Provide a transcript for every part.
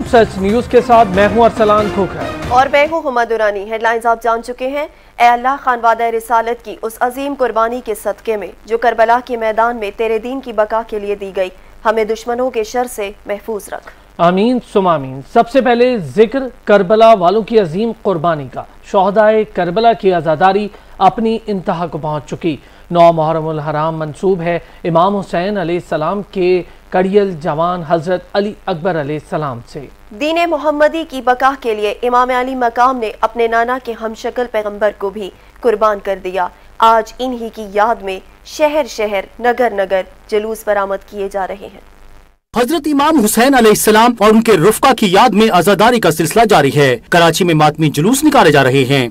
सच news के साथ मैं हूं अरसलान खोखर और मैं हूं हुमा दुरानी। हेडलाइंस आप जान चुके हैं। ए अल्लाह, खानवादा रिसालत की उस अजीम कुर्बानी के सदके में जो करबला के मैदान में तेरे दीन की बका के लिए दी गई, हमें दुश्मनों के शर से महफूज रख। आमीन सुम आमीन। सबसे पहले जिक्र करबला वालों की अजीम कुर्बानी का। शोहदाए करबला की आज़ादारी अपनी इंतहा को पहुँच चुकी। 9 मुहर्रमुल हराम मंसूब है इमाम हुसैन अलैहिस्सलाम के कड़ियल जवान हजरत अली अकबर अलैहिस्सलाम से। दीन मोहम्मदी की बका के लिए इमाम अली मकाम ने अपने नाना के हमशक्ल पैगंबर को भी कुर्बान कर दिया। आज इन्हीं की याद में शहर शहर नगर नगर जुलूस बरामद किए जा रहे हैं। हजरत इमाम हुसैन अलैहिस्सलाम और उनके रुफ़का की याद में आज़ादारी का सिलसिला जारी है। कराची में मातमी जुलूस निकाले जा रहे हैं।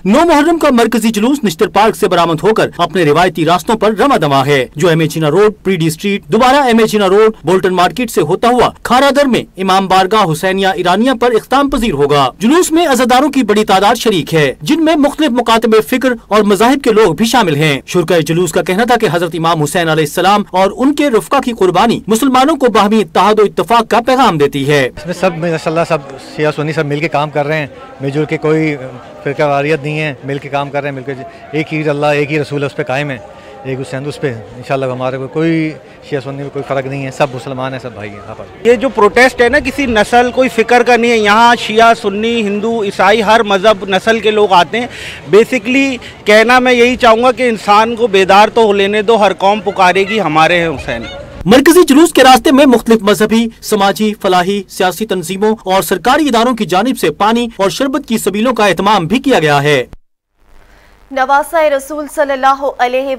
नौ मुहर्रम का मरकजी जुलूस निश्तर पार्क से बरामद होकर अपने रिवायती रास्तों पर रवा दवा है, जो M A Jinnah road, Preedy street, दोबारा M A Jinnah road, Bolton market से होता हुआ खारादर में इमाम बारगाह हुसैनिया ईरानिया पर इख्ताम पजीर होगा। जुलूस में अज़ादारों की बड़ी तादाद शरीक है, जिनमें मुख्तलिफ मुकातबे फिक्र और मज़ाहिब के लोग भी शामिल हैं। शुरका जुलूस का कहना था कि हजरत इमाम हुसैन अलैहिस्सलाम और उनके रुफ़का की कुर्बानी मुसलमानों को बाहमी इत्तेहाद और इत्तफाक का पैगाम देती है। इसमें सब माशाअल्लाह सब शिया सुन्नी सब मिल के काम कर रहे हैं, मिलजुल के, कोई फिरका वारियत नहीं है, मिल के काम कर रहे हैं, मिलकर एक ही अल्लाह एक ही रसूल है, उस पर कायम है, एक हुसैन उस पर इंशाल्लाह हमारे को कोई शिया सुन्नी में कोई फ़र्क नहीं है, सब मुसलमान हैं, सब भाई हैं यहाँ पर। ये जो प्रोटेस्ट है ना, किसी नस्ल कोई फ़िक्र का नहीं है। यहाँ शिया सुन्नी हिंदू ईसाई हर मज़हब नस्ल के लोग आते हैं। बेसिकली कहना मैं यही चाहूँगा कि इंसान को बेदार तो लेने दो, हर कौम पुकारेगी हमारे हैं हुसैन। मरकजी जुलूस के रास्ते में मुख्तलिफ मजहबी, समाजी, फलाही, सियासी तंजीमों और सरकारी इदारों की जानिब से पानी और शरबत की सबीलों का एहतमाम भी किया गया है। नवासा रसूल सल्लल्लाहु अलैहि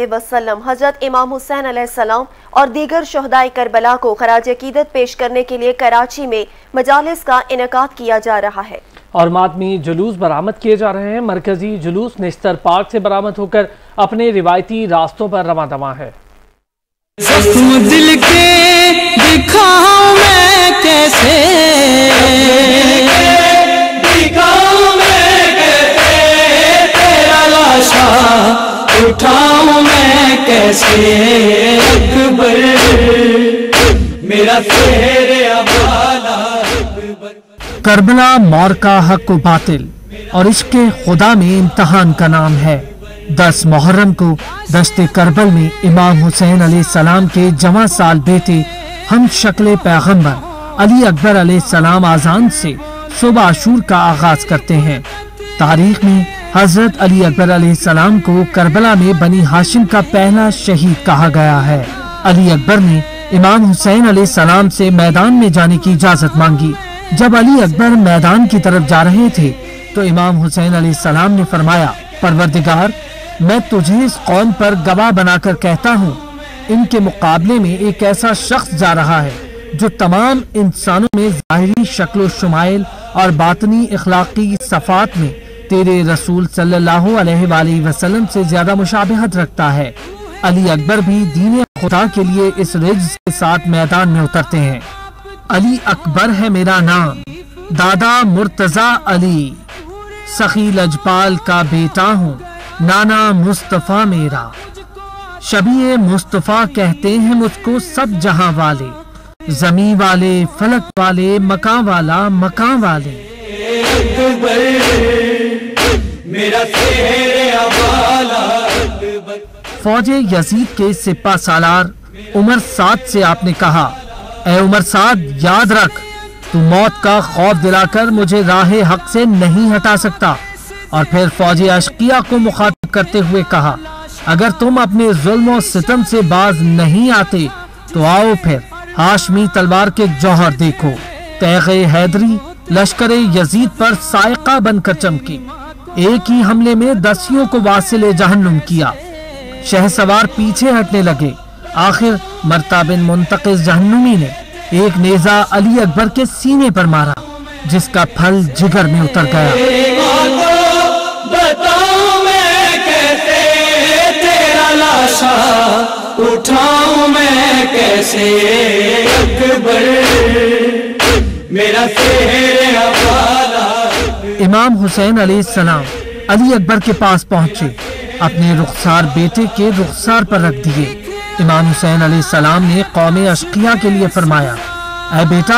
वसल्लम हजरत इमाम हुसैन अलैहिस्सलाम और दीगर शोहदाए करबला को खराज अकीदत पेश करने के लिए कराची में मजालिस का इनेकाद किया जा रहा है और मातमी जुलूस बरामद किए जा रहे हैं। मरकजी जुलूस निश्तर पार्क से बरामद होकर अपने रिवायती रास्तों पर रवा दवा है। दिल के दिखाऊं मैं कैसे, दिखाऊं मैं कैसे, तेरा लाशा उठाऊं मैं कैसे, अकबर मेरा तेरे अवाला। करबला मौरका हक व बातिल और इश्क़ खुदा में इम्तहान का नाम है। 10 मुहर्रम को दश्ते करबल में इमाम हुसैन अलैहिस्सलाम के जवां साल बेटे हम शक्ल पैगंबर अली अकबर अलैहिस्सलाम आज़ान से सुबह आशूर का आगाज करते हैं। तारीख में हजरत अली अकबर अलैहिस्सलाम को करबला में बनी हाशिम का पहला शहीद कहा गया है। अली अकबर ने इमाम हुसैन अलैहिस्सलाम से मैदान में जाने की इजाजत मांगी। जब अली अकबर मैदान की तरफ जा रहे थे तो इमाम हुसैन अलैहिस्सलाम ने फरमाया, परवरदिगार, मैं तुझे इस कौम पर गवाह बनाकर कहता हूँ, इनके मुकाबले में एक ऐसा शख्स जा रहा है जो तमाम इंसानों में ज़ाहिरी शक्ल शुमाइल और बातनी इखलाकी सफ़ात में तेरे रसूल सल्लल्लाहु अलैहि वसल्लम से ज्यादा मुशाबहत रखता है। अली अकबर भी दीन खुदा के लिए इस रिज्ज के साथ मैदान में उतरते हैं। अली अकबर है मेरा नाम, दादा मुर्तजा अली, सखी लजपाल का बेटा हूँ, नाना मुस्तफ़ा मेरा, शबीए मुस्तफ़ा कहते हैं मुझको सब जहां वाले, जमी वाले, फलक वाले, मकां वाला, मकां वाले। फौजे यजीद के सिपा सालार उमर साद से आपने कहा, ए उमर साद, याद रख, तू मौत का खौफ दिलाकर मुझे राहे हक से नहीं हटा सकता। और फिर फौजी अशकिया को मुखातिब करते हुए कहा, अगर तुम अपने जुल्म और सितम से बाज नहीं आते तो आओ फिर हाशमी तलवार के जौहर देखो। तैगे हैदरी लश्कर यजीद पर सायका बनकर चमकी, एक ही हमले में दसियों को वासिले जहन्नुम किया। शहसवार पीछे हटने लगे। आखिर मरता बिन मुंतकिस जहन्नुमी ने एक नेजा अली अकबर के सीने पर मारा, जिसका फल जिगर में उतर गया। उठाऊं मैं कैसे, अकबर मेरा तेरे हवाला। इमाम हुसैन अलैहिस्सलाम अली अकबर के पास पहुंचे, अपने रुखसार बेटे के रुखसार पर रख दिए। इमाम हुसैन अलैहिस्सलाम ने कौम अशकिया के लिए फरमाया, ऐ बेटा,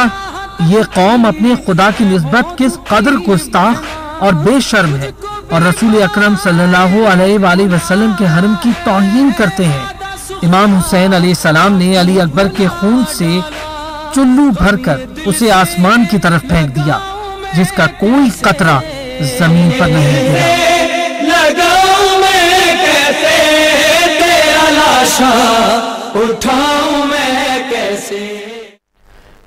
ये कौम अपने खुदा की निस्बत किस कदर गुस्ताख और बेशर्म है और रसूल अकरम सल्लल्लाहु अलैहि वसल्लम के हरम की तौहीन करते हैं। इमाम हुसैन अलैहिस्सलाम ने अली अकबर के खून से चुल्लू भरकर उसे आसमान की तरफ फेंक दिया, जिसका कोई कतरा जमीन पर नहीं गिरा। लगाऊं मैं कैसे तेरा लाशा, उठाऊं मैं कैसे।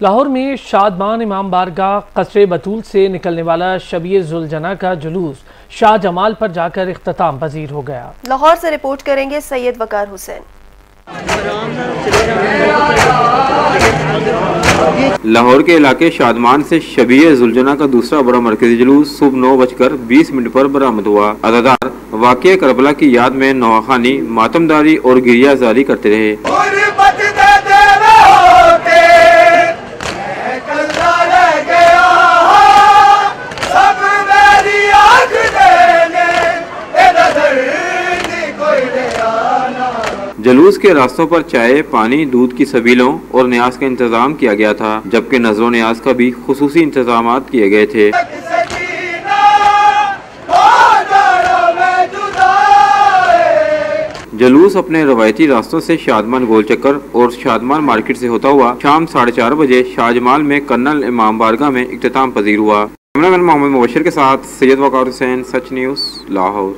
लाहौर में शादमान इमाम बारगाह कस्रे बतूल से निकलने वाला शबीए जुलजना का जुलूस शाह जमाल पर जाकर इख्तिताम पजीर हो गया। लाहौर से रिपोर्ट करेंगे सैयद वकार हुसैन। लाहौर के इलाके शादमान से शबीए जुलजना का दूसरा बड़ा मरकजी जुलूस सुबह 9:20 पर बरामद हुआ। अज़ादार वाक़या करबला की याद में नवाखानी, मातमदारी और गिरियाजारी करते रहे। जुलूस के रास्तों पर चाय, पानी, दूध की सबीलों और न्याज का इंतजाम किया गया था, जबकि नजरो न्याज का भी खुसूसी इंतजाम किए गए थे। जुलूस अपने रवायती रास्तों से शादमान गोल चक्कर और शादमान मार्केट से होता हुआ शाम 4:30 बजे शाहजमाल में कर्नल इमाम बारगाह में इख्तिताम पजीर हुआ। कैमरामैन मोहम्मद मुबशर के साथ सैयद वकार हुसैन, सच न्यूज़, लाहौर।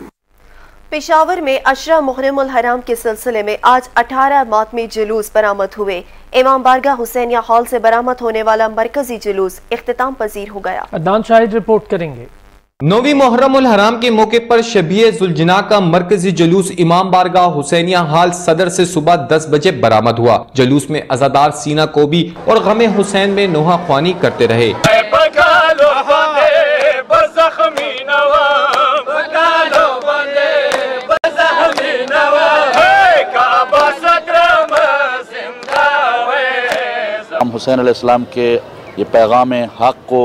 पेशावर में अशरा मुहर्रमुल हराम के सिलसिले में आज 18 मातमी जुलूस बरामद हुए। इमाम बारगाह हुसैनिया हॉल से बरामद होने वाला मरकजी जुलूस इख्तिताम पजीर हो गया। अदनान शाहिद रिपोर्ट करेंगे। 9वीं मुहर्रमुल हराम के मौके पर शबीए जुलजना का मरकजी जुलूस इमाम बारगाह हुसैनिया हाल सदर से सुबह 10 बजे बरामद हुआ। जुलूस में अज़ादार सीना कोबी और गमे हुसैन में नोहा ख्वानी करते रहे। हुसैन अलैहिस्सलाम के ये पैगाम हक़ को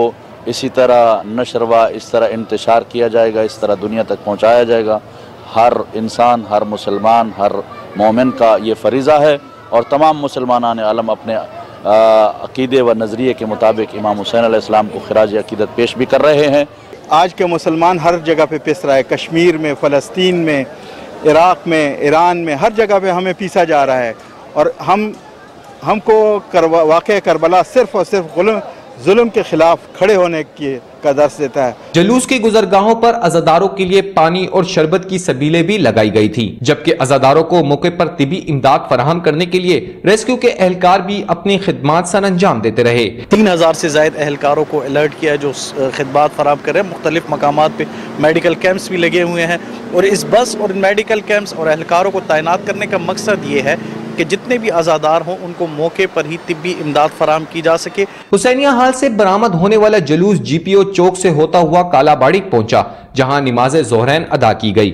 इसी तरह नशर व इस तरह इंतशार किया जाएगा, इस तरह दुनिया तक पहुँचाया जाएगा। हर इंसान, हर मुसलमान, हर मोमिन का ये फ़रीज़ा है और तमाम मुसलमान आलम अपने अक़ीदे व नज़रिए के मुताबिक इमाम हुसैन अलैहिस्सलाम को खिराज अक़ीदत पेश भी कर रहे हैं। आज के मुसलमान हर जगह पे पिस रहा है, कश्मीर में, फ़लस्तीन में, इराक़ में, ईरान में, हर जगह पे हमें पीसा जा रहा है और हमको वाक़या करबला सिर्फ़ और सिर्फ जुल्म के खिलाफ खड़े होने का दर्स देता है। जुलूस की गुजरगाहों पर अज़ादारों के लिए पानी और शरबत की सबीलें भी लगाई गई थी, जबकि अज़ादारों को मौके पर तिबी इमदाद फराहम करने के लिए रेस्क्यू के एहलकार भी अपनी खिदमात सर अंजाम देते रहे। 3000 से ज़ायद एहलकारों को अलर्ट किया जो खिदमात फराहम कर रहे हैं। मुख्तलिफ मकामात पे मेडिकल कैंप्स भी लगे हुए हैं और इस बस और मेडिकल कैंप्स और एहलकारों को तैनात करने का मकसद ये है कि जितने भी आज़ादार हों उनको मौके पर ही तिब्बी इमदाद फराहम की जा सके। हुसैनिया हाल से बरामद होने वाला जुलूस GPO चौक से होता हुआ कालाबाड़ी पहुंचा, जहां नमाज ज़ोहरैन अदा की गई।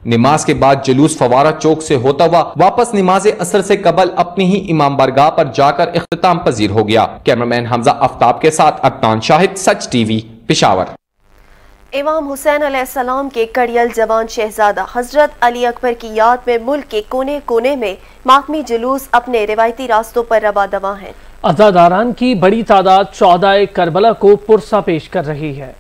नमाज के बाद जुलूस फवारा चौक से होता हुआ वापस नमाज असर से कबल अपनी ही इमाम बारगाह पर जाकर इख्तिताम पजीर हो गया। कैमरामैन हमजा आफ्ताब के साथ अदनान शाहिद, सच TV, पेशावर। इमाम हुसैन अलैहिस्सलाम के कड़ियल जवान शहजादा हजरत अली अकबर की याद में मुल्क के कोने कोने में मातमी जुलूस अपने रिवायती रास्तों पर रवा दवा हैं। अज़ादारान की बड़ी तादाद शोहदाए करबला को पुरसा पेश कर रही है।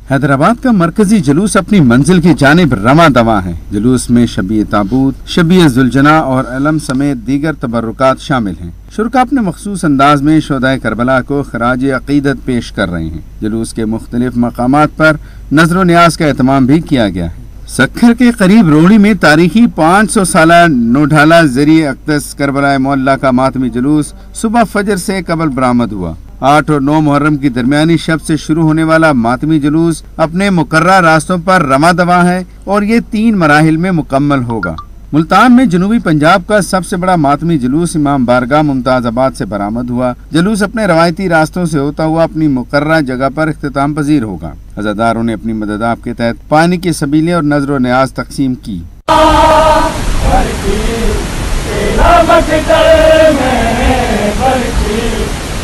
हैदराबाद का मरकजी जुलूस अपनी मंजिल की जानिब रवा दवा है। जुलूस में शबीए ताबूत, शबीए जुलजना और अलम समेत दीगर तबर्रुकात शामिल हैं। शुरका अपने मखसूस अंदाज में शोहदाए करबला को खराज अकीदत पेश कर रहे हैं। जुलूस के मुख्तलिफ मकामात पर नजर न्याज का एहतमाम भी किया गया है। सक्खर के करीब रोहड़ी में तारीखी 500 साला नोढाला ज़रिए अक़दस करबला मोहल्ला का मातमी जुलूस सुबह फजर से कबल बरामद हुआ। 8 और 9 मुहर्रम की दरमियानी शब से शुरू होने वाला मातमी जुलूस अपने मुकर्रर रास्तों पर रवा दवा है और ये 3 मराहिल में मुकम्मल होगा। मुल्तान में जनूबी पंजाब का सबसे बड़ा मातमी जुलूस इमाम बारगाह मुमताज़ाबाद से बरामद हुआ। जुलूस अपने रवायती रास्तों से होता हुआ अपनी मुकर्रर जगह पर इख्तिताम पजीर होगा। अज़ादारों ने अपनी मददाब के तहत पानी की सबीलें और नजर न्याज तकसीम की।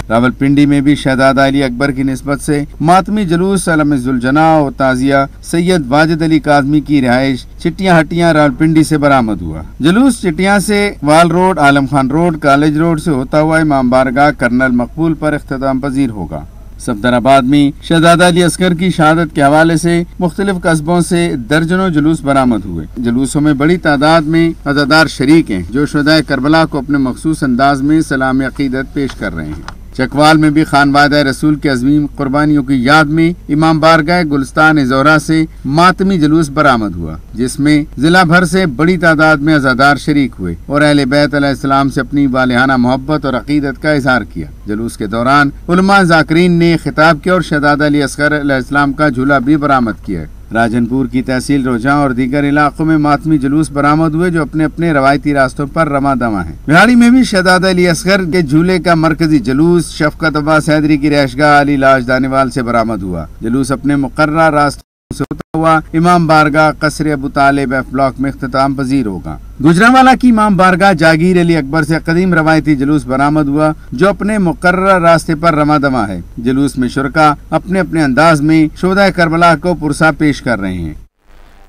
रावलपिंडी में भी शहजादा अली अकबर की निस्बत से मातमी जुलूस अलम जुलजना और ताजिया सैयद वाजिद अली काज़मी की रिहाइश चिट्टियां हट्टियां रावलपिंडी से बरामद हुआ। जुलूस चिट्टियां से वाल रोड, आलम खान रोड, कॉलेज रोड से होता हुआ इमाम बारगाह कर्नल मकबूल पर इख्तिताम पजीर होगा। सफदराबाद में शहजादा अली असगर की शहादत के हवाले से मुख्तलिफ कस्बों से दर्जनों जुलूस बरामद हुए। जुलूसों में बड़ी तादाद में अज़ादार शरीक हैं जो शुहदाए करबला को अपने मखसूस अंदाज में सलाम अकीदत पेश कर रहे हैं। चकवाल में भी खानवादा रसूल के अज़ीम कुर्बानियों की याद में इमाम बारगाह गुलस्तान ज़ोहरा से मातमी जुलूस बरामद हुआ, जिसमें जिला भर से बड़ी तादाद में अज़ादार शरीक हुए और अहले बैत अलैहिस्सलाम से अपनी वालिहाना मोहब्बत और अकीदत का इजहार किया। जुलूस के दौरान उलमा ज़ाकिरीन ने खिताब किया और शहजादा अली असगर अलैहिस्सलाम का झूला भी बरामद किया। राजनपुर की तहसील रोजा और दीगर इलाकों में मातमी जुलूस बरामद हुए जो अपने अपने रवायती रास्तों पर रमा दमा है। बिहाड़ी में भी शहजादा अली असगर के झूले का मरकजी जुलूस शफकत अब्बास हैदरी की रैशगाह अली लाज दानीवाल से बरामद हुआ। जुलूस अपने मुकर्रर रास्तों से होता हुआ इमाम बारगाह कसरे अबू तालिब एफ ब्लॉक में इख्तिताम पजीर होगा। गुजरांवाला की इमाम बारगाह जागीर अली अकबर से कदीम रवायती जुलूस बरामद हुआ जो अपने मुकर्रर रास्ते पर रमा दमा है। जुलूस में शुरका अपने अपने अंदाज में शुहदाए करबला को पुरसा पेश कर रहे हैं।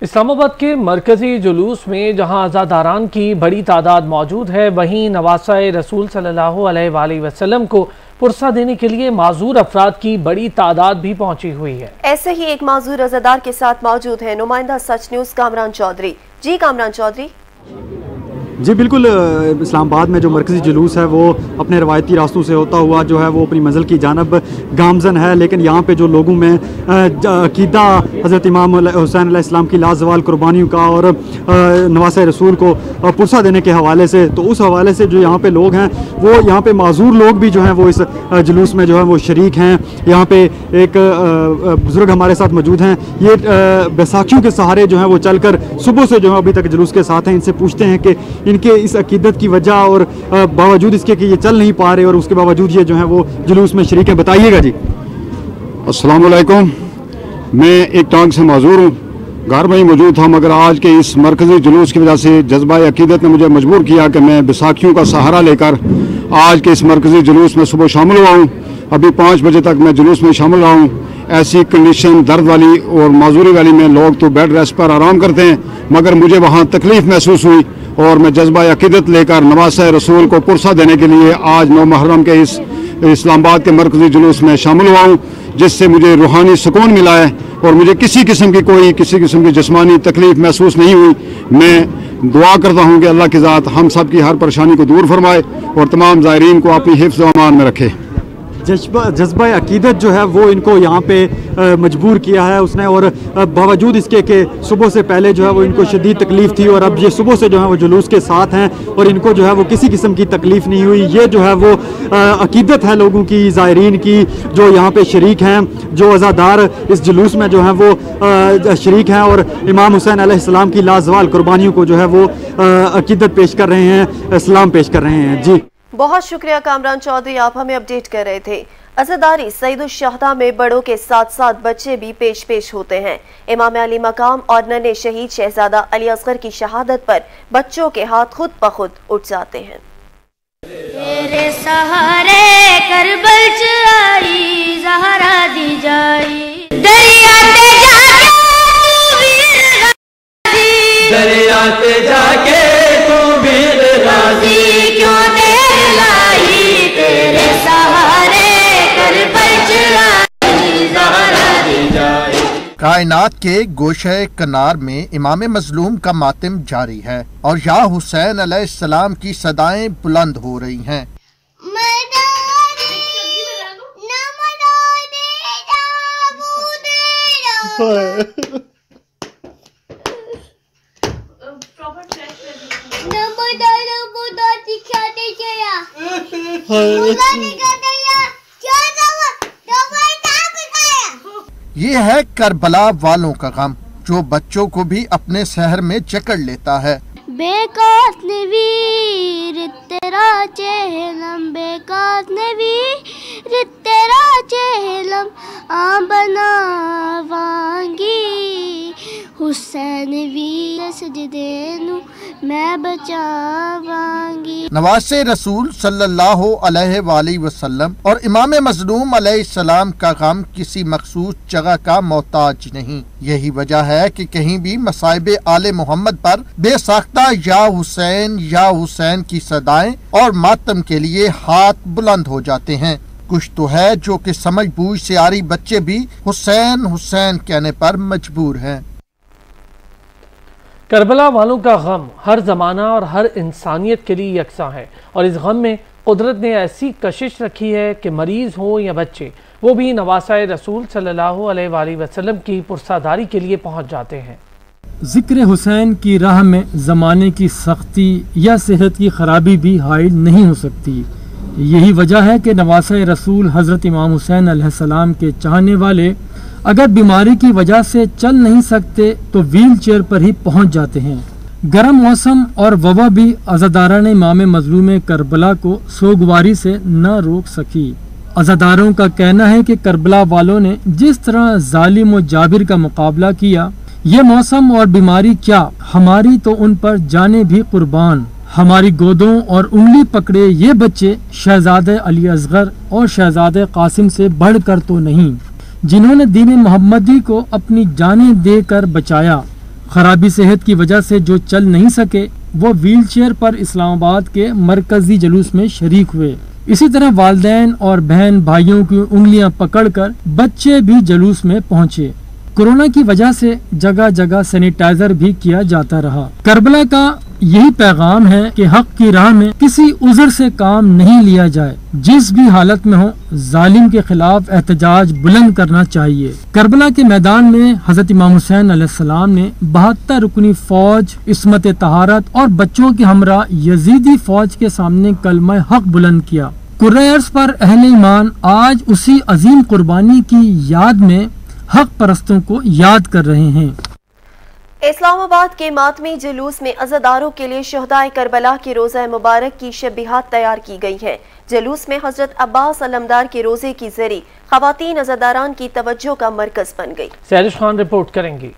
इस्लामाबाद के मरकजी जुलूस में जहां अज़ादारान की बड़ी तादाद मौजूद है, वहीं नवासा रसूल सल्लल्लाहु अलैहि वसल्लम को पुरसा देने के लिए माजूर अफराद की बड़ी तादाद भी पहुंची हुई है। ऐसे ही एक माजूर अज़ादार के साथ मौजूद है नुमाइंदा सच न्यूज़ कामरान चौधरी। जी कामरान चौधरी। जी बिल्कुल, इस्लामाबाद में जो मरकज़ी जुलूस है वो अपने रवायती रास्तों से होता हुआ जो है वो अपनी मंजिल की जानब गामजन है, लेकिन यहाँ पे जो लोगों में अकीदा हज़रत इमाम हुसैन अलैहिस्सलाम की लाजवाल कुर्बानियों का और नवासा रसूल को पुरसा देने के हवाले से, तो उस हवाले से जो यहाँ पे लोग हैं वो यहाँ पे माजूर लोग भी जो हैं वो इस जुलूस में जो है वो शरीक हैं। यहाँ पे एक बुज़ुर्ग हमारे साथ मौजूद हैं, ये बैसाखियों के सहारे जो है वो चल कर सुबह से जो है अभी तक जुलूस के साथ हैं। इनसे पूछते हैं कि इनके इस अकीदत की वजह और बावजूद इसके कि ये चल नहीं पा रहे और उसके बावजूद ये जो है वो जुलूस में शरीक हैं। बताइएगा जी। अस्सलाम वालेकुम, मैं एक टांग से माजूर हूँ, घर में ही मौजूद था, मगर आज के इस मरकज़ी जुलूस की वजह से जज्बा अकीदत ने मुझे मजबूर किया कि मैं बैसाखियों का सहारा लेकर आज के इस मरकज़ी जुलूस में सुबह शामिल हुआ हूँ। अभी 5 बजे तक मैं जुलूस में शामिल रहा हूँ। ऐसी कंडीशन दर्द वाली और माजूरी वाली में लोग तो बेड रेस्ट पर आराम करते हैं, मगर मुझे वहाँ तकलीफ़ महसूस हुई और मैं जज्बा अकीदत लेकर नवासा रसूल को पुरसा देने के लिए आज 9 मुहर्रम के इस इस्लामाबाद के मरकज़ी जुलूस में शामिल हुआ हूँ, जिससे मुझे रूहानी सुकून मिला है और मुझे किसी किस्म की जिस्मानी तकलीफ़ महसूस नहीं हुई। मैं दुआ करता हूँ कि अल्लाह की ज़ात हम सब की हर परेशानी को दूर फरमाए और तमाम ज़ायरीन को अपनी हिफ्ज़ व अमान में रखे। जज्बा अकीदत जो है वो इनको यहाँ पे मजबूर किया है उसने, और बावजूद इसके कि सुबह से पहले जो है वो इनको शदीद तकलीफ़ थी और अब ये सुबह से जो है वो जुलूस के साथ हैं और इनको जो है वो किसी किस्म की तकलीफ़ नहीं हुई। ये जो है वो अकीदत है लोगों की, ज़ायरीन की, जो यहाँ पे शरीक हैं, जो अज़ादार इस जुलूस में जो है वो शरीक हैं और इमाम हुसैन अलैहिस्सलाम की लाजवाल कुर्बानियों को जो है वो अकीदत पेश कर रहे हैं, सलाम पेश कर रहे हैं। जी बहुत शुक्रिया कामरान चौधरी, आप हमें अपडेट कर रहे थे। अज़ादारी सईदुल शहदा में बड़ों के साथ साथ बच्चे भी पेश होते हैं। इमाम अली मकाम और नन्हे शहीद शहजादा अली असगर की शहादत पर बच्चों के हाथ खुद ब खुद उठ जाते हैं। तेरे सहारे करबल च आई ज़हरा दी जाई, दरिया ते जाके तू बिन राज़ी, क्यों तेरे लाई तेरे सहारे करबल च आई ज़हरा दी जाई। कायनात के गोशे कनार में इमाम मजलूम का मातम जारी है और या हुसैन अलैहिस्सलाम की सदाएं बुलंद हो रही हैं। ये है करबला वालों का गम जो बच्चों को भी अपने शहर में जकड़ लेता है। बेकास वीर तेरा चेहलम, बेकास वीर तेरा चेहलम आ बनावांगी, हुसैन वीर सजदे नू मैं बचावांगी। नवासे रसूल सल्लल्लाहु अलैहि वसल्लम और इमाम मज़लूम अलैहिस्सलाम का गम किसी मखसूस जगह का मोहताज नहीं। यही वजह है कि कहीं भी मसाइब आले मोहम्मद पर बेसाख्ता या हुसैन की सदाएं और मातम के लिए हाथ बुलंद हो जाते हैं। कुछ तो है जो कि समझ बूझ से आरी बच्चे भी हुसैन हुसैन कहने पर मजबूर हैं। करबला वालों का गम हर ज़माना और हर इंसानियत के लिए यकसा है और इस गम में कुदरत ने ऐसी कशिश रखी है कि मरीज़ हो या बच्चे वो भी नवासा रसूल सल्लल्लाहु अलैहि वसल्लम की पुरसादारी के लिए पहुँच जाते हैं। ज़िक्र हुसैन की राह में ज़माने की सख्ती या सेहत की खराबी भी हाइल नहीं हो सकती। यही वजह है कि नवासा रसूल हज़रत इमाम हुसैन अलैहिस्सलाम के चाहने वाले अगर बीमारी की वजह से चल नहीं सकते तो व्हील चेयर पर ही पहुंच जाते हैं। गर्म मौसम और वबा भी अज़ादारान इमाम मज़लूम करबला को सोगवारी से न रोक सकी। अज़ादारों का कहना है कि करबला वालों ने जिस तरह जालिम और जाबिर का मुकाबला किया, ये मौसम और बीमारी क्या, हमारी तो उन पर जाने भी कुर्बान। हमारी गोदों और उंगली पकड़े ये बच्चे शहजादे अली असगर और शहजादे कासिम से बढ़कर तो नहीं, जिन्होंने दीन मोहम्मदी को अपनी जानें देकर बचाया। खराबी सेहत की वजह से जो चल नहीं सके वो व्हील चेयर पर इस्लामाबाद के मरकजी जुलूस में शरीक हुए। इसी तरह वालिदैन और बहन भाइयों की उंगलियां पकड़कर बच्चे भी जुलूस में पहुंचे। कोरोना की वजह से जगह जगह सैनिटाइजर भी किया जाता रहा। करबला का यही पैगाम है कि हक की राह में किसी उज़र से काम नहीं लिया जाए। जिस भी हालत में हो जालिम के खिलाफ एहतजाज बुलंद करना चाहिए। करबला के मैदान में हजरत इमाम हुसैन अलैहिस्सलाम ने 72 रुकनी फौज, इस्मत तहारत और बच्चों के हमरा यजीदी फौज के सामने कलमा हक बुलंद किया। कुर्रे अर्ज़ पर अहले ईमान आज उसी अजीम कुर्बानी की याद में हक परस्तों को याद कर रहे हैं। इस्लामाबाद के मातमी जुलूस में अज़ादारों के लिए शहदाए करबला की रोज़ा मुबारक की शबीहात तैयार की गई है। जुलूस में हजरत अब्बास अलमदार के रोजे की जरी ख़वातीन अज़ादारान की तवज्जो का मरकज बन गई। सैरिश खान रिपोर्ट करेंगी।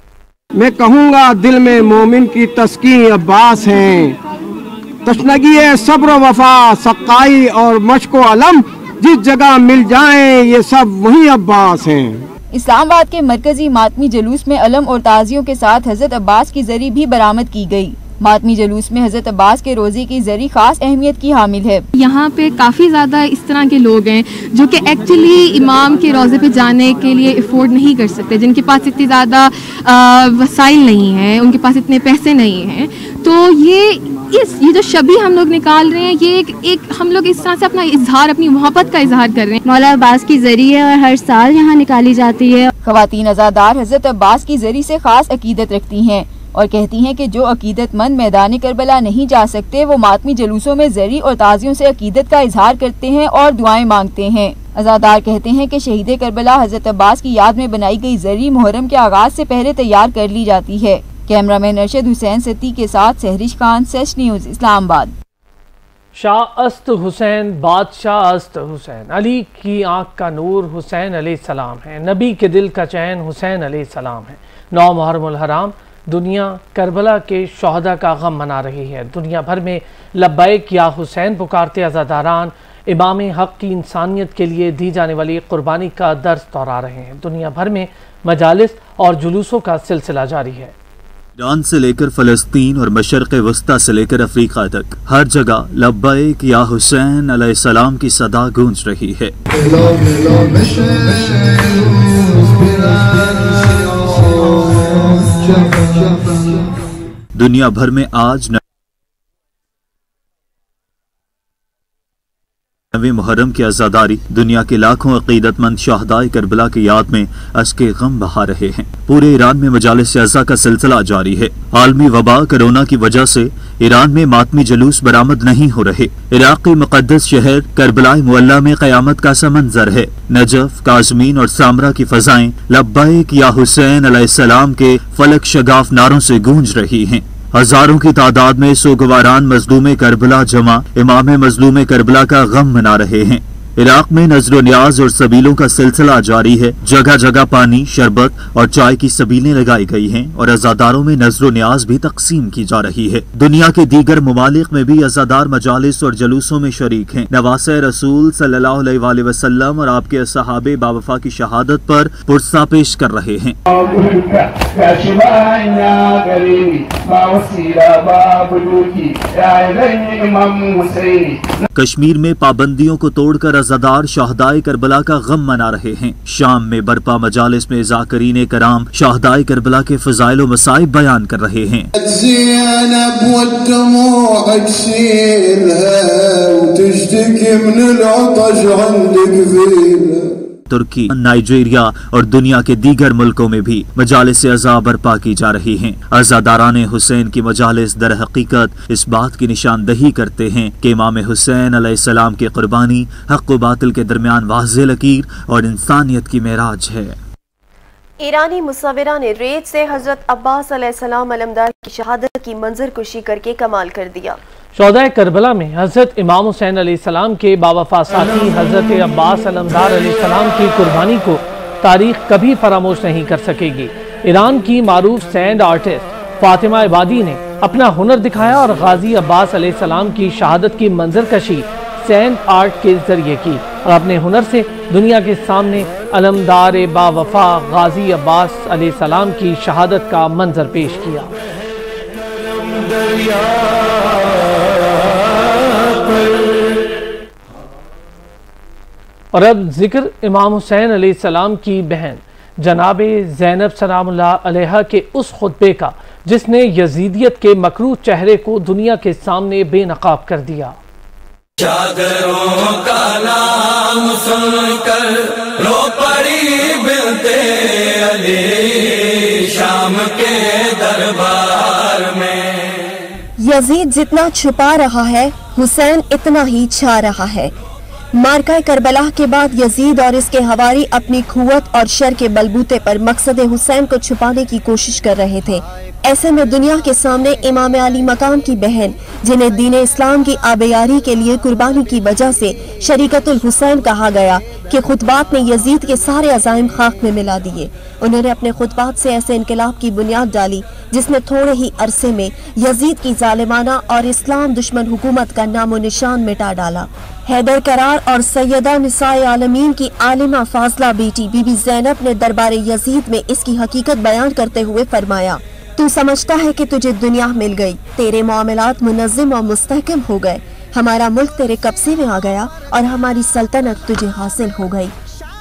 मैं कहूँगा दिल में मोमिन की तस्कीन अब्बास है, तशनगी है सब्र वफा सकाई और मश्को अलम, जिस जगह मिल जाए ये सब वही अब्बास हैं। इस्लामाबाद के मरकजी मातमी जुलूस में अलम और ताजियों के साथ हजरत अब्बास की जरी भी बरामद की गई। मातमी जुलूस में हजरत अब्बास के रोजे की जरी खास अहमियत की हामिल है। यहाँ पे काफ़ी ज़्यादा इस तरह के लोग हैं जो कि एक्चुअली इमाम के रोज़े पे जाने के लिए अफोर्ड नहीं कर सकते, जिनके पास इतनी ज़्यादा वसाइल नहीं है, उनके पास इतने पैसे नहीं हैं। तो ये जो शबी हम लोग निकाल रहे हैं, ये एक हम लोग इस तरह से अपना इजहार, अपनी मोहब्बत का इजहार कर रहे हैं। मौला अब्बास की जरी है और हर साल यहाँ निकाली जाती है। ख़वातीन अज़ादार हजरत अब्बास की जरी से खास अकीदत रखती हैं और कहती हैं कि जो अकीदतमंद मैदान करबला नहीं जा सकते वो मातमी जुलूसों में जरी और ताजियों से अकीदत का इजहार करते हैं और दुआएं मांगते हैं। अज़ादार कहते हैं कि शहीद करबला हजरत अब्बास की याद में बनाई गई जरी मुहर्रम के आगाज से पहले तैयार कर ली जाती है। कैमरामैन अरशद हुसैन सती के साथ सहरिश खान, सेश न्यूज़, इस्लामाबाद। शाह अस्त हुसैन, बादशाह अस्त हुसैन, अली की आंख का नूर हुसैन अलैहिस्सलाम है, नबी के दिल का चैन हुसैन अलैहिस्सलाम है। 9 मुहर्रमुल हराम दुनिया करबला के शहदा का गम मना रही है। दुनिया भर में लब्बैक या हुसैन पुकारते अज़ादारान इमाम हक की इंसानियत के लिए दी जाने वाली कुर्बानी का दर्स दोहरा रहे हैं। दुनिया भर में मजालिस और जुलूसों का सिलसिला जारी है। ईरान से लेकर फ़लस्तीन और मशरक़ वस्ता से लेकर अफ्रीका तक हर जगह लब्बैक या हुसैन अलैहिस्सलाम की सदा गूंज रही है। दुनिया भर में आज 9वें मुहर्रम की आज़ादारी दुनिया के लाखों अकीदतमंद शहदाए करबला की याद में अश्के गम बहा रहे हैं। पूरे ईरान में मजालिस अज़ा का सिलसिला जारी है। आलमी वबा कोरोना की वजह से ईरान में मातमी जुलूस बरामद नहीं हो रहे। इराक के मुक़द्दस शहर करबलाए मुअल्ला में क़यामत का सा मंजर है। नजफ, काज़मीन और सामरा की फ़ज़ाएं लब्बैक या हुसैन अलैहिस्सलाम के फलक शगाफ नारों से गूंज रही हैं। हजारों की तादाद में सोगवारान मजलूम करबला जमा इमाम मजलूम करबला का गम मना रहे हैं। इराक में नजर न्याज और सबीलों का सिलसिला जारी है। जगह जगह पानी, शरबत और चाय की सबीलें लगाई गई हैं और अज़ादारों में नजर न्याज भी तकसीम की जा रही है। दुनिया के दीगर ममालिक में भी अज़ादार मजालिस और जलूसों में शरीक हैं। नवासे रसूल सल्लल्लाहु अलैहि वसल्लम और आपके सहाबे बावफा की शहादत पर पुरसा पेश कर रहे हैं। कश्मीर में पाबंदियों को तोड़कर अज़ादार शहदाए करबला का गम मना रहे हैं। शाम में बरपा मजालिस में ज़ाकिरीन कराम शहदाए करबला के फ़ज़ाइल व मसाइब बयान कर रहे हैं। तुर्की, नाइजीरिया और दुनिया के दीगर मुल्कों में भी मजालिस अज़ा बर्पा की जा रही हैं। अज़ादारान हुसैन की मजालिस दर हकीकत इस बात की निशानदही करते हैं कि इमाम हुसैन अलैहिस्सलाम की कुर्बानी हक़ व बातिल के दरमियान वाज़ेह लकीर और इंसानियत की मेराज है। ईरानी मुसव्विरा ने रेत से हजरत अब्बास अलैहिस्सलाम अलमदार की शहादत की मंजर कुशी करके कमाल कर दिया। शोहदाए करबला में हजरत इमाम हुसैन अलैहिस्सलाम के बावफा साथी हजरत अब्बास अलमदार अलैहिस्सलाम की कुर्बानी को तारीख कभी फरामोश नहीं कर सकेगी। ईरान की मारूफ सैंड आर्टिस्ट फातिमा इबादी ने अपना हुनर दिखाया और गाजी अब्बास अलैहिस्सलाम की शहादत की मंजर कशी सैंड आर्ट के जरिए की और अपने हुनर से दुनिया के सामने अलमदार बावफा गाजी अब्बास अलैहिस्सलाम की शहादत का मंजर पेश किया। और अब जिक्र इमाम हुसैन अलैहिस्सलाम की बहन जनाबे ज़ैनब सलामुल्लाह अलैहा के उस खुतबे का जिसने यजीदियत के मकरूह चेहरे को दुनिया के सामने बेनकाब कर दिया। चादरों का नाम सुनकर रो पड़ी बिनते अली शाम के दरबार में। यजीद जितना छुपा रहा है हुसैन इतना ही छा रहा है। मार्का करबला के बाद यजीद और इसके हवारी अपनी खुवत और शर के बलबूते पर मकसद हुसैन को छुपाने की कोशिश कर रहे थे। ऐसे में दुनिया के सामने इमाम अली मकाम की बहन जिन्हें दीन इस्लाम की आबेयारी के लिए कुर्बानी की वजह से शरीकतुल हुसैन कहा गया कि खुतबात ने यजीद के सारे अज़ाइम खाक में मिला दिए। उन्होंने अपने खुतबात से ऐसे इनकलाब की बुनियाद डाली जिसने थोड़े ही अरसे में यजीद की जालिमाना और इस्लाम दुश्मन हुकूमत का नामो निशान मिटा डाला। हैदर करार और सैयदा निसाए आलमीन की आलिमा फाजला बेटी बीबी ज़ैनब ने दरबार यजीद में इसकी हकीकत बयान करते हुए फरमाया, तू समझता है कि तुझे दुनिया मिल गई, तेरे मामलात मुनज़्ज़म और मुस्तहकम हो गए, हमारा मुल्क तेरे कब्जे में आ गया और हमारी सल्तनत तुझे हासिल हो गई।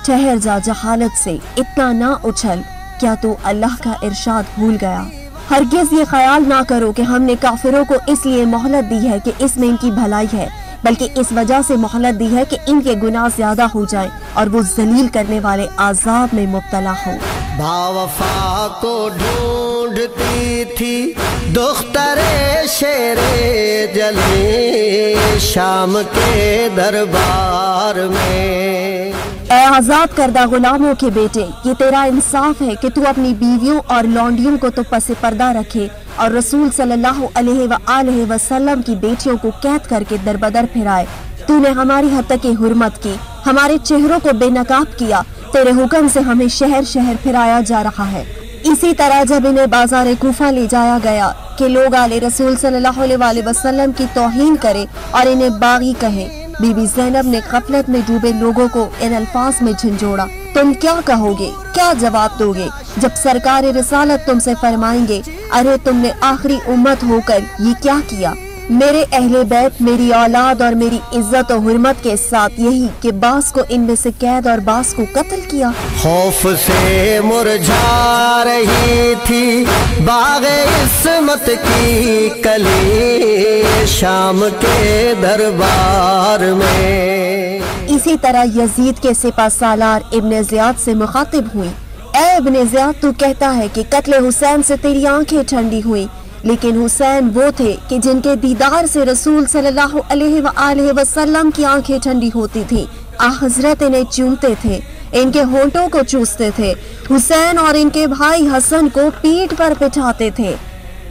ठहर जा जहालत से, इतना ना उछल, क्या तू अल्लाह का इरशाद भूल गया? हरगिज़ ये ख्याल ना करो कि हमने काफिरों को इसलिए मोहलत दी है कि इसमें इनकी भलाई है, बल्कि इस वजह से मोहलत दी है कि इनके गुनाह ज्यादा हो जाएं और वो जलील करने वाले आजाब में मुब्तला हो। बावफा को ढूंढती थी दुख्तरे शेरे जली शाम के दरबार में। ऐ आजाद करदा गुलामों के बेटे, ये तेरा इंसाफ है कि तू अपनी बीवियों और लौंडियों को तो पसे पर्दा रखे और रसूल सल्लल्लाहु अलैहि वसल्लम की बेटियों को कैद करके दरबदर फिराए। तूने हमारी हद तक हुर्मत की, हमारे चेहरों को बेनकाब किया, तेरे हुक्म से हमें शहर शहर फिराया जा रहा है। इसी तरह जब इन्हें बाजार कूफा ले जाया गया कि लोग आले रसूल सल्लल्लाहु अलैहि वसल्लम की तौहीन करे और इन्हें बागी कहे, बीबी ज़ैनब ने गफलत में डूबे लोगों को इन अल्फाज में झंझोड़ा, तुम क्या कहोगे, क्या जवाब दोगे जब सरकार रिसालत तुमसे फरमाएंगे, अरे तुमने आखिरी उम्मत होकर ये क्या किया? मेरे अहले बैत, मेरी औलाद और मेरी इज्जत और हुर्मत के साथ यही कि बास को इनमें से कैद और बास को कत्ल किया। खौफ से मुरझा रही थी बाग़े इस्मत की कली शाम के दरबार में। इसी तरह यजीद के सिपा सालार इब्ने ज़ियाद से मुखातिब हुई, ऐ इब्ने ज़ियाद, तू कहता है कि कत्ल हुसैन से तेरी आंखें ठंडी हुई, लेकिन हुसैन वो थे कि जिनके दीदार से रसूल सल्लल्लाहु अलैहि वसल्लम की आंखें ठंडी होती थी। हजरत इन्हें चूमते थे, इनके होंठों को चूसते थे, हुसैन और इनके भाई हसन को पीठ पर बिठाते थे।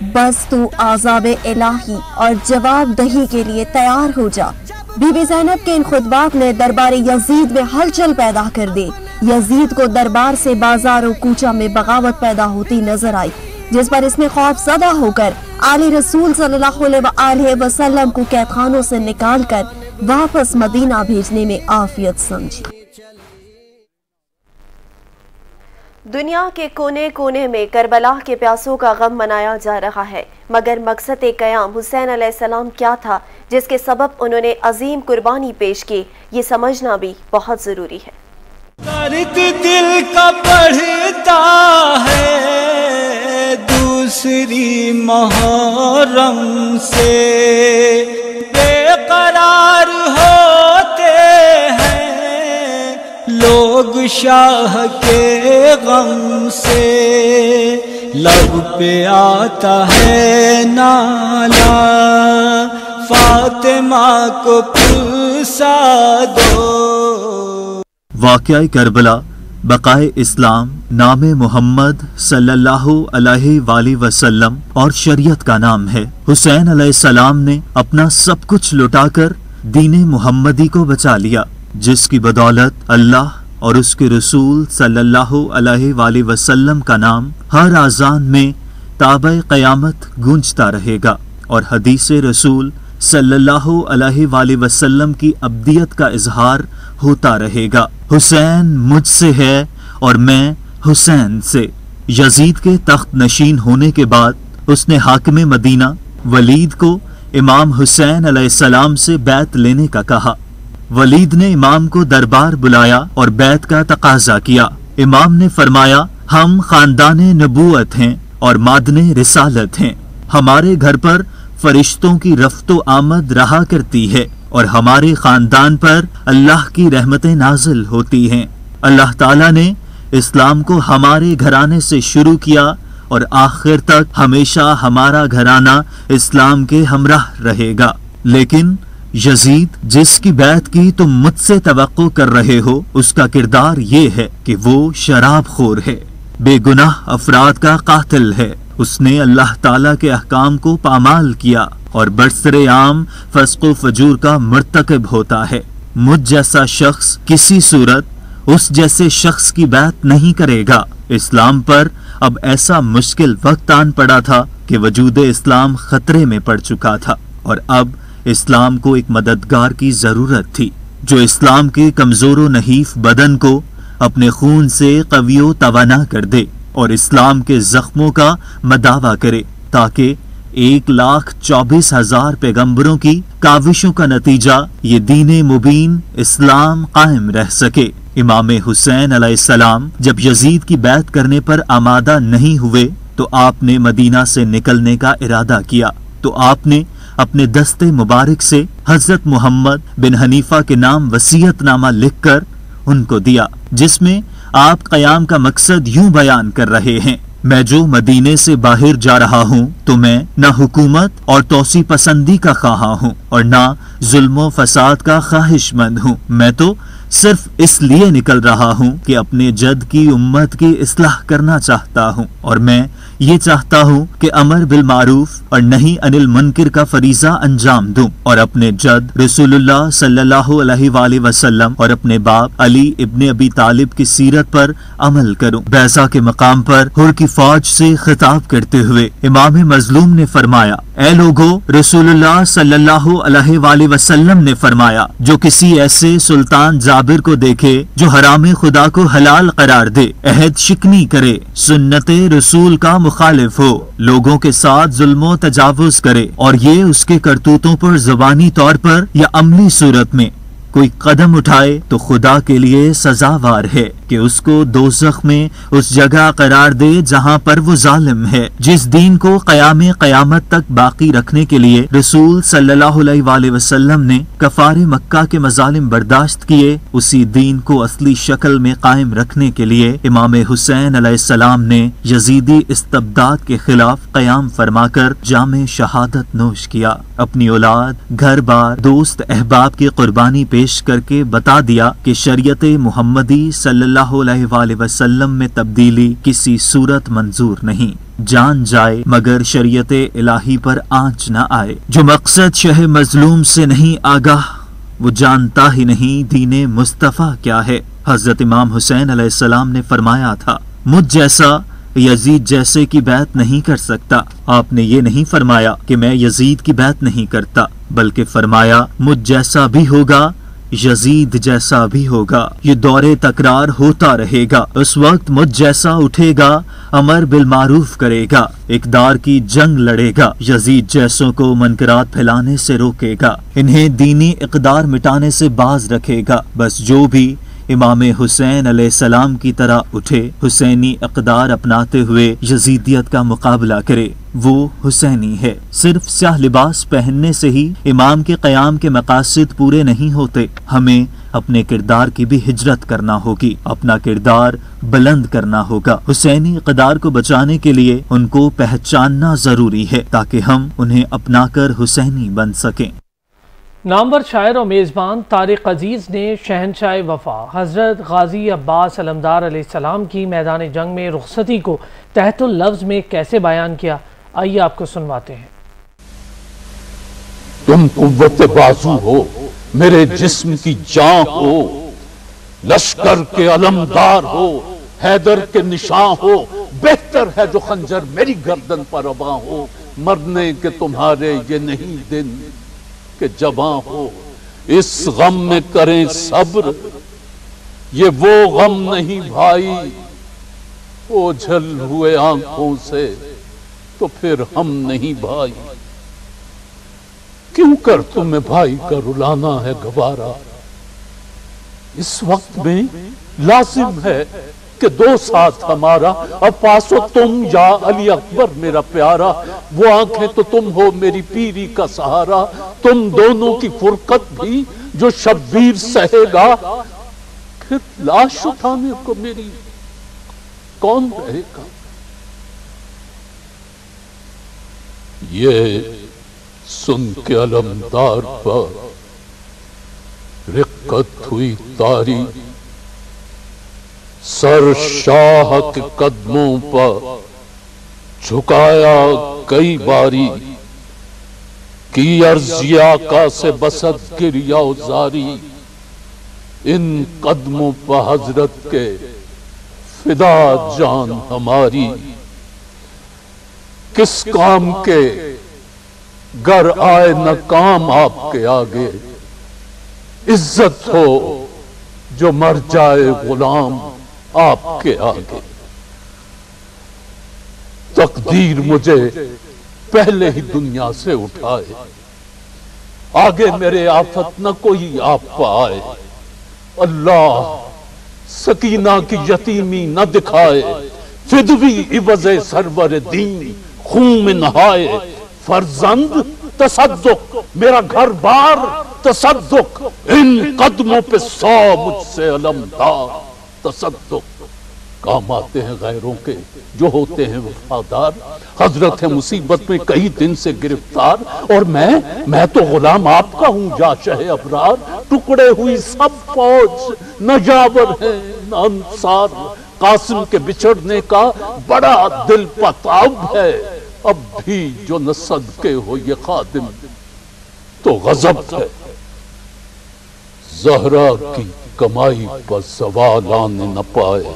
बस तू आज़ाब इलाही और जवाब दही के लिए तैयार हो जा। बीबी ज़ैनब के इन खुतबात ने दरबार यजीद में हलचल पैदा कर दी। यजीद को दरबार से बाजार और कूचा में बगावत पैदा होती नजर आई, जिस पर इसने खौफज़दा होकर आले रसूल सल्लल्लाहु अलैहि वसल्लम को कैद खानों से निकालकर वापस मदीना भेजने में आफियत समझी। दुनिया के कोने कोने में करबला के प्यासों का गम मनाया जा रहा है, मगर मकसद क़याम हुसैन अलैहिस्सलाम क्या था जिसके सबब उन्होंने अजीम कुर्बानी पेश की, ये समझना भी बहुत ज़रूरी है। दर्द दिल का बढ़ता है दूसरी मुहर्रम से, बेकरार होते हैं लोग शाह के गम से, लब पे आता है नाला फातिमा को पुरसा दो। वाक़या करबला, बकाए इस्लाम, नाम मोहम्मद सल्लल्लाहु अलैहि वसल्लम और शरीयत का नाम है। हुसैन अलैहिस्सलाम ने अपना सब कुछ लुटाकर दीन मुहम्मदी को बचा लिया, जिसकी बदौलत अल्लाह और उसके रसूल सल्लल्लाहु अलैहि वसल्लम का नाम हर आज़ान में ताबे क़यामत गूंजता रहेगा और हदीस रसूल सल्लल्लाहु अलैहि वसल्लम की अब्दियत का इजहार होता रहेगा। हुसैन मुझसे है और मैं हुसैन से। यजीद के तख्त नशीन होने के बाद उसने हाकिम मदीना वलीद को इमाम हुसैन अलैहिस्सलाम से बैत लेने का कहा। वलीद ने इमाम को दरबार बुलाया और बैत का तकाजा किया। इमाम ने फरमाया, हम खानदाने नबूवत हैं और मादने रिसालत हैं। हमारे घर पर फरिश्तों की रफ्तो आमद रहा करती है और हमारे खानदान पर अल्लाह की रहमतें नाजिल होती हैं। अल्लाह ताला ने इस्लाम को हमारे घराने से शुरू किया और आखिर तक हमेशा हमारा घराना इस्लाम के हमराह रहेगा। लेकिन यजीद, जिसकी बैत की तुम मुझसे तवक्को कर रहे हो, उसका किरदार ये है कि वो शराबखोर है, बेगुनाह अफराद का कातिल है। उसने अल्लाह ताला के अहकाम को पामाल किया और बरसरे आम फस्को फजूर का मुर्तकब होता है। मुझ जैसा शख्स किसी सूरत उस जैसे शख्स की बात नहीं करेगा। इस्लाम पर अब ऐसा मुश्किल वक्त आन पड़ा था कि वजूद इस्लाम खतरे में पड़ चुका था और अब इस्लाम को एक मददगार की जरूरत थी, जो इस्लाम के कमजोर नहीफ बदन को अपने खून से कवियो तवाना कर दे और इस्लाम के जख्मों का मदावा करे, ताकि 1,24,000 पैगंबरों की काविशों का नतीजा ये दीन मुबीन इस्लाम कायम रह सके। इमाम हुसैन अलैहिस्सलाम जब यजीद की बैत करने पर आमादा नहीं हुए तो आपने मदीना से निकलने का इरादा किया। तो आपने अपने दस्ते मुबारक से हजरत मोहम्मद बिन हनीफा के नाम वसीयतनामा लिखकर उनको दिया, जिसमें आप क़याम का मकसद यूं बयान कर रहे हैं, मैं जो मदीने से बाहर जा रहा हूँ तो मैं न हुकूमत और तौसी पसंदी का ख्वाहा हूँ और न जुल्म फसाद का ख्वाहिशमंद हूँ। मैं तो सिर्फ इसलिए निकल रहा हूँ कि अपने जद की उम्मत की इस्लाह करना चाहता हूँ और मैं ये चाहता हूँ कि अमर बिल मारूफ और नहीं अनिल मुनकिर का फरीजा अंजाम दूं और अपने जद रसूलुल्लाह सल्लल्लाहु अलैहि वसल्लम और अपने बाप अली इब्ने अबी तालिब की सीरत पर अमल करूं। बैसा के मकाम पर हुर की फौज से खिताब करते हुए इमाम मजलूम ने फरमाया, ए लोगो, रसूलुल्लाह सल्लल्लाहु अलैहि वसल्लम ने फरमाया, जो किसी ऐसे सुल्तान जाबिर को देखे जो हराम खुदा को हलाल करार दे, अहद शिकनी करे, सुन्नते रसूल का मुखालिफ हो, लोगों के साथ जुल्मो तजावुज करे और ये उसके करतूतों पर ज़बानी तौर पर या अमली सूरत में कोई कदम उठाए तो खुदा के लिए सजावार है कि उसको दोज़ख में उस जगह करार दे जहाँ पर वो जालिम है। जिस दीन को क़यामे क़यामत तक बाकी रखने के लिए रसूल सल्लल्लाहु अलैहि वसल्लम ने कफ़ारे मक्का के मजालिम बर्दाश्त किए, उसी दीन को असली शक्ल में कायम रखने के लिए इमाम हुसैन अलैहिस्सलाम ने यजीदी इस्तबदाद के खिलाफ क़याम फरमाकर जामे शहादत नोश किया। अपनी औलाद, घर बार, दोस्त अहबाब की कुर्बानी पेश करके बता दिया कि शरीयत मुहम्मदी सल्लल्लाहु अलैहि वसल्लम में तब्दीली किसी सूरत मंजूर नहीं। जान जाए मगर शरीयत इलाही पर आंच न आए। जो मकसद शह मजलूम से नहीं आगाह वो जानता ही नहीं दीन मुस्तफ़ा क्या है। हजरत इमाम हुसैन अलैहिस्सलाम ने फरमाया था, मुझ जैसा यजीद जैसे की बैत नहीं कर सकता। आपने ये नहीं फरमाया कि मैं यजीद की बैत नहीं करता, बल्कि फरमाया मुझ जैसा भी होगा, यजीद जैसा भी होगा। ये दौरे तकरार होता रहेगा। उस वक्त मुझ जैसा उठेगा, अमर बिल मारूफ करेगा, इक़दार की जंग लड़ेगा, यजीद जैसों को मनकरात फैलाने से रोकेगा, इन्हें दीनी इक़दार मिटाने से बाज रखेगा। बस जो भी इमाम हुसैन अलैहिस्सलाम की तरह उठे, हुसैनी इक़दार अपनाते हुए यजीदियत का मुकाबला करे, वो हुसैनी है। सिर्फ स्याह लिबास पहनने से ही इमाम के क़याम के मकासद पूरे नहीं होते। हमें अपने किरदार की भी हिजरत करना होगी, अपना किरदार बुलंद करना होगा। हुसैनी इक़दार को बचाने के लिए उनको पहचानना जरूरी है, ताकि हम उन्हें अपनाकर हुसैनी बन सकें। नामवर शायर और मेज़बान तारिक अजीज़ ने शहनशाह वफा हज़रत गाजी अब्बास अलमदार अलैहिस्सलाम की मैदान जंग में रुखसती को तहतुल लफ्ज़ में कैसे बयान किया, आइए आपको सुनवाते हैं। तुम कुव्वत बाजू हो, मेरे जिस्म की जान हो, लश्कर के अलमदार हो, हैदर के निशान हो, बेहतर है जो खंजर मेरी गर्दन पर रवा हो। मरने के तुम्हारे ये नहीं दिन कि जवां हो, इस गम में करें सब्र, ये वो गम नहीं भाई, ओझल हुए आंखों से तो फिर हम नहीं भाई। क्यों कर तुम्हें भाई का रुलाना है गवारा, इस वक्त में लाजिम है कि दो साथ हमारा, अब पासो तुम या अली अकबर मेरा प्यारा। वो आंखें तो तुम हो मेरी पीरी का सहारा, तुम दोनों की फुरकत भी जो शब्बीर सहेगा, फिर लाश उठाने को मेरी कौन रहेगा। ये सुन के अलमदार पर रिक्कत हुई तारी, सर शाह के कदमों पर झुकाया कई बारी, की अर्ज़ आका से बसत गिरिया जारी। इन कदमों पर हजरत के फिदा जान हमारी, किस काम के गर आए न काम आपके आगे, इज्जत हो जो मर जाए गुलाम आपके आगे। तकदीर मुझे पहले ही दुनिया से उठाए, आगे मेरे आफत न कोई आप पाए। अल्लाह सकीना की यतीमी न दिखाए, फिदवी इवज़े सरवर दीन खून में नहाए। फर्जंद तसद्दुक मेरा घर बार तसद्दुक, इन कदमों पे 100 मुझसे अलमदार तसद्दुक। काम आते हैं गैरों के जो होते हैं वफादार, हजरत है मुसीबत में कई दिन से गिरफ्तार, और मैं तो गुलाम आपका हूँ या शहे अबरार। टुकड़े हुई सब फौज न जावर है न अंसार, कासिम के बिछड़ने का बड़ा दिल पताब है। अब भी जो न सदके हो ये खादिम तो गजब है। ज़हरा की कमाई पर सवाल आने न पाए,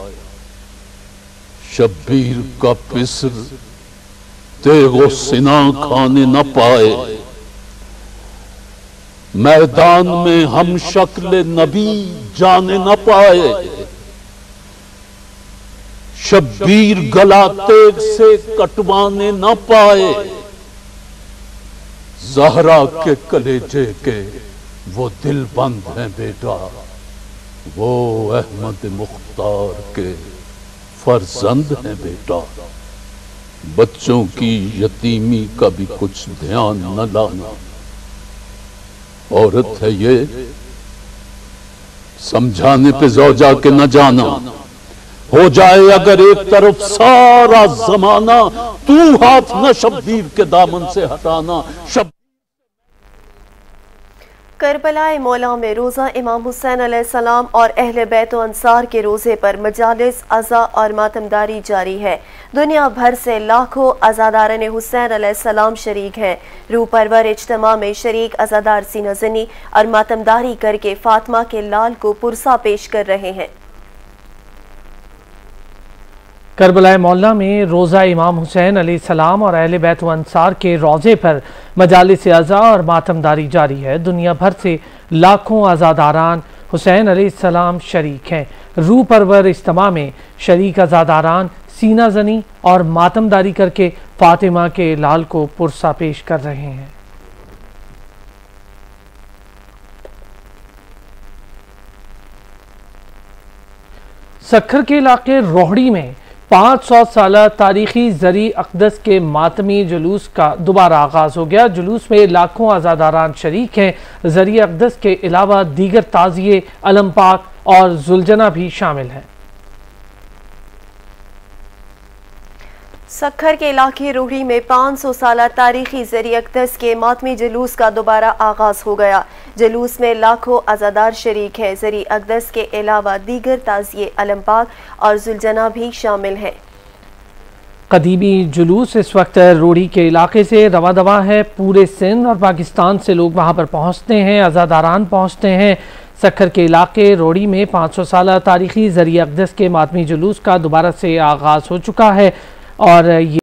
शब्बीर का पिसर तेगो सिना खाने न पाए। मैदान में हम शक्ल नबी जाने न पाए, शब्बीर गला तेग से कटवाने न पाए। ज़हरा के कलेजे के वो दिल बंद हैं बेटा, वो अहमद मुख्तार के फर्जंद हैं बेटा। बच्चों की यतीमी का भी कुछ ध्यान न लाना। औरत है ये समझाने पे ज़ौजा के न जाना, हो जाए अगर एक तरफ सारा जमाना, तू हाथ न शब्बीर के दामन से हटाना। کربلا مولا میں روزہ امام حسین علیہ السلام اور اہل بیت و انصار کے روزے پر مجالس عزا اور ماتمداری جاری ہے۔ دنیا بھر سے لاکھوں عزاداران حسین علیہ السلام شریک ہیں۔ روح پرور اجتماع میں شریک عزادار سینہ زنی اور ماتمداری کر کے فاطمہ کے لال کو پرسا پیش کر رہے ہیں۔ کربلا مولا میں روزہ امام حسین علیہ السلام اور اہل بیت و انصار کے روزے پر مجالس عزا اور ماتمداری جاری ہے۔ دنیا بھر سے لاکھوں عزاداران حسین علیہ السلام شریک ہیں۔ روح پرور اجتماع میں شریک عزاداران سینہ زنی اور ماتمداری کر کے فاطمہ کے لال کو پرسا پیش کر رہے ہیں۔ سکھر کے علاقے روہڑی میں 500 سالہ تاریخی زرعی اقدس کے ماتمی جلوس کا دوبارہ آغاز ہو گیا۔ جلوس میں لاکھوں عزاداران شریک ہیں۔ زرعی اقدس کے علاوہ دیگر تعزیے، علم پاک اور زلجنہ بھی شامل ہیں۔ سکھر کے علاقے روہڑی میں 500 سالہ تاریخی زرعی اقدس کے ماتمی جلوس کا دوبارہ آغاز ہو گیا۔ جلوس میں لاکھوں عزادار شریک ہیں۔ زرعی اقدس کے علاوہ دیگر تعزیے، علم پاک اور زلجنہ بھی شامل ہیں۔ قدیمی جلوس اس وقت روہڑی کے علاقے سے رواں دواں ہے۔ پورے سندھ اور پاکستان سے لوگ وہاں پر پہنچتے ہیں، عزاداران پہنچتے ہیں۔ سکھر کے علاقے روہڑی میں 500 سالہ تاریخی زرعی اقدس کے ماتمی جلوس کا دوبارہ سے آغاز ہو چکا ہے اور یہ